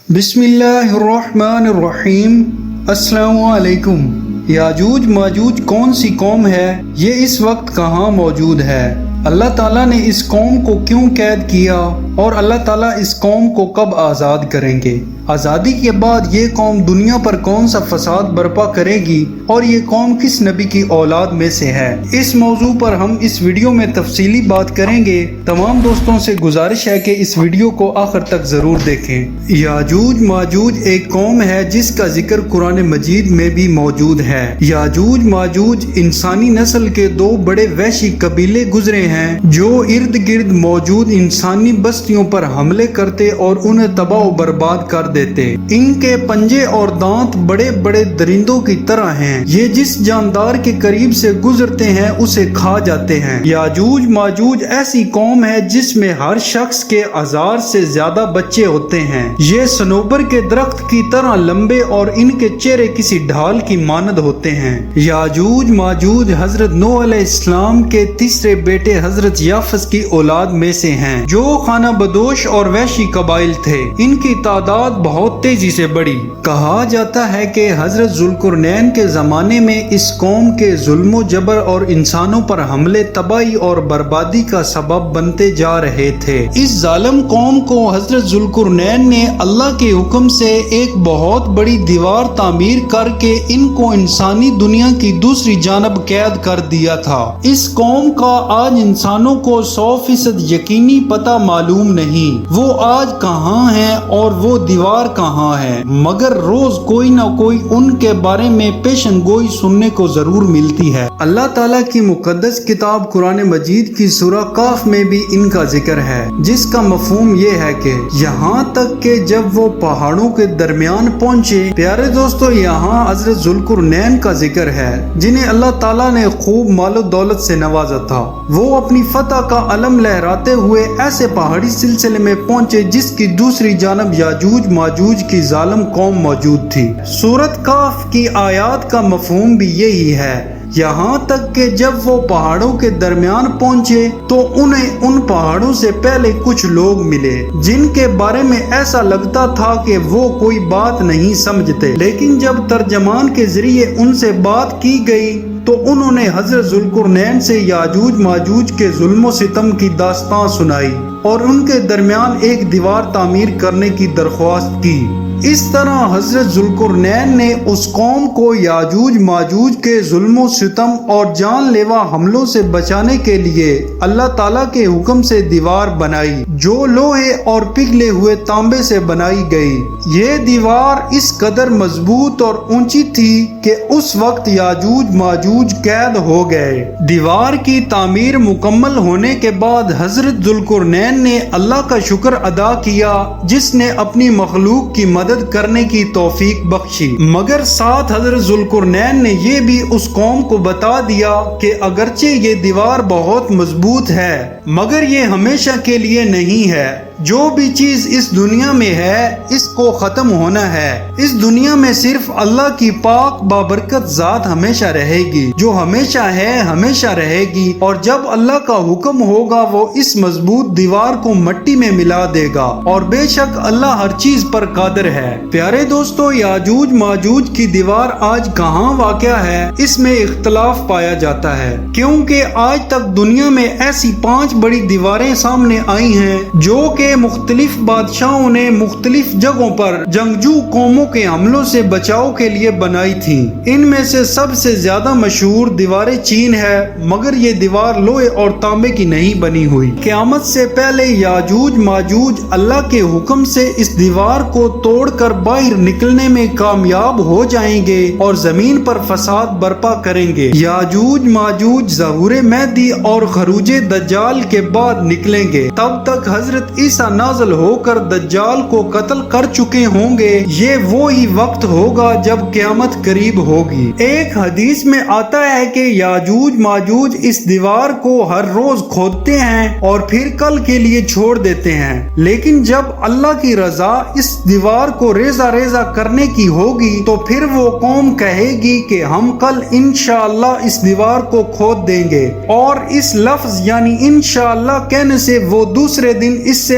بسم اللہ الرحمن الرحیم۔ السلام علیکم۔ یاجوج ماجوج کون سی قوم ہے؟ یہ اس وقت کہاں موجود ہے؟ اللہ تعالیٰ نے اس قوم کو کیوں قید کیا اور اللہ تعالیٰ اس قوم کو کب آزاد کریں گے؟ آزادی کے بعد یہ قوم دنیا پر کون سا فساد برپا کرے گی اور یہ قوم کس نبی کی اولاد میں سے ہے؟ اس موضوع پر ہم اس ویڈیو میں تفصیلی بات کریں گے۔ تمام دوستوں سے گزارش ہے کہ اس ویڈیو کو آخر تک ضرور دیکھیں۔ یاجوج ماجوج ایک قوم ہے جس کا ذکر قرآن مجید میں بھی موجود ہے۔ یاجوج ماجوج انسانی نسل کے دو بڑے وحشی قبیلے گزرے ہیں جو ارد گرد موجود انسانی بستیوں پر حملے کرتے اور انہیں تباہ و برباد کر دیتے۔ ان کے پنجے اور دانت بڑے بڑے درندوں کی طرح ہیں۔ یہ جس جاندار کے قریب سے گزرتے ہیں اسے کھا جاتے ہیں۔ یاجوج ماجوج ایسی قوم ہے جس میں ہر شخص کے 1000 سے زیادہ بچے ہوتے ہیں۔ یہ صنوبر کے درخت کی طرح لمبے اور ان کے چہرے کسی ڈھال کی مانند ہوتے ہیں۔ یاجوج ماجوج حضرت نوح علیہ السلام کے تیسرے بیٹے حضرت یافس کی اولاد میں سے ہیں جو خانہ بدوش اور وحشی قبائل تھے۔ ان کی تعداد بہت تیزی سے بڑھی۔ کہا جاتا ہے کہ حضرت ذوالقرنین کے زمانے میں اس قوم کے ظلم و جبر اور انسانوں پر حملے تباہی اور بربادی کا سبب بنتے جا رہے تھے۔ اس ظالم قوم کو حضرت ذوالقرنین نے اللہ کے حکم سے ایک بہت بڑی دیوار تعمیر کر کے ان کو انسانی دنیا کی دوسری جانب قید کر دیا تھا۔ اس قوم کا آج انسانوں کو 100% یقینی پتہ معلوم نہیں وہ آج کہاں ہیں اور وہ دیوار کہاں ہے، مگر روز کوئی نہ کوئی ان کے بارے میں پیشن گوئی سننے کو ضرور ملتی ہے۔ اللہ تعالیٰ کی مقدس کتاب قرآن مجید کی سورہ کاف میں بھی ان کا ذکر ہے، جس کا مفہوم یہ ہے کہ یہاں تک کہ جب وہ پہاڑوں کے درمیان پہنچے۔ پیارے دوستو، یہاں حضرت ذوالقرنین کا ذکر ہے جنہیں اللہ تعالیٰ نے خوب مال و دولت سے نوازا تھا۔ وہ اپنی فتح کا علم لہراتے ہوئے ایسے پہاڑی سلسلے میں پہنچے جس کی دوسری جانب یاجوج ماجوج کی ظالم قوم موجود تھی۔ سورۃ کاف کی آیات کا مفہوم بھی یہی ہے، یہاں تک کہ جب وہ پہاڑوں کے درمیان پہنچے تو انہیں ان پہاڑوں سے پہلے کچھ لوگ ملے جن کے بارے میں ایسا لگتا تھا کہ وہ کوئی بات نہیں سمجھتے، لیکن جب ترجمان کے ذریعے ان سے بات کی گئی تو انہوں نے حضرت ذوالقرنین سے یاجوج ماجوج کے ظلم و ستم کی داستان سنائی اور ان کے درمیان ایک دیوار تعمیر کرنے کی درخواست کی۔ اس طرح حضرت ذوالقرنین نے اس قوم کو یاجوج ماجوج کے ظلم و ستم اور جان لیوا حملوں سے بچانے کے لیے اللہ تعالیٰ کے حکم سے دیوار بنائی جو لوہے اور پگھلے ہوئے تانبے سے بنائی گئی۔ یہ دیوار اس قدر مضبوط اور اونچی تھی کہ اس وقت یاجوج ماجوج قید ہو گئے۔ دیوار کی تعمیر مکمل ہونے کے بعد حضرت ذوالقرنین نے اللہ کا شکر ادا کیا جس نے اپنی مخلوق کی مدد کرنے کی توفیق بخشی، مگر ساتھ حضرت ذوالقرنین نے یہ بھی اس قوم کو بتا دیا کہ اگرچہ یہ دیوار بہت مضبوط ہے مگر یہ ہمیشہ کے لیے نہیں ہے۔ جو بھی چیز اس دنیا میں ہے اس کو ختم ہونا ہے۔ اس دنیا میں صرف اللہ کی پاک بابرکت ذات ہمیشہ رہے گی، جو ہمیشہ ہے ہمیشہ رہے گی، اور جب اللہ کا حکم ہوگا وہ اس مضبوط دیوار کو مٹی میں ملا دے گا، اور بے شک اللہ ہر چیز پر قادر ہے۔ پیارے دوستو، یاجوج ماجوج کی دیوار آج کہاں واقع ہے اس میں اختلاف پایا جاتا ہے، کیونکہ آج تک دنیا میں ایسی 5 بڑی دیواریں سامنے آئی ہیں جو کہ مختلف بادشاہوں نے مختلف جگہوں پر جنگجو قوموں کے حملوں سے بچاؤ کے لیے بنائی تھیں۔ ان میں سے سب سے زیادہ مشہور دیوار چین ہے، مگر یہ دیوار لوہے اور تانبے کی نہیں بنی ہوئی۔ قیامت سے پہلے یاجوج ماجوج اللہ کے حکم سے اس دیوار کو توڑ کر باہر نکلنے میں کامیاب ہو جائیں گے اور زمین پر فساد برپا کریں گے۔ یاجوج ماجوج ظہور مہدی اور خروج دجال کے بعد نکلیں گے۔ تب تک حضرت عیسیٰ نازل ہو کر دجال کو قتل کر چکے ہوں گے۔ یہ وہی وقت ہوگا جب قیامت قریب ہوگی۔ ایک حدیث میں آتا ہے کہ یاجوج ماجوج اس دیوار کو ہر روز کھودتے ہیں اور پھر کل کے لیے چھوڑ دیتے ہیں، لیکن جب اللہ کی رضا اس دیوار کو ریزہ ریزہ کرنے کی ہوگی تو پھر وہ قوم کہے گی کہ ہم کل انشاءاللہ اس دیوار کو کھود دیں گے، اور اس لفظ یعنی انشاءاللہ کہنے سے وہ دوسرے دن اس سے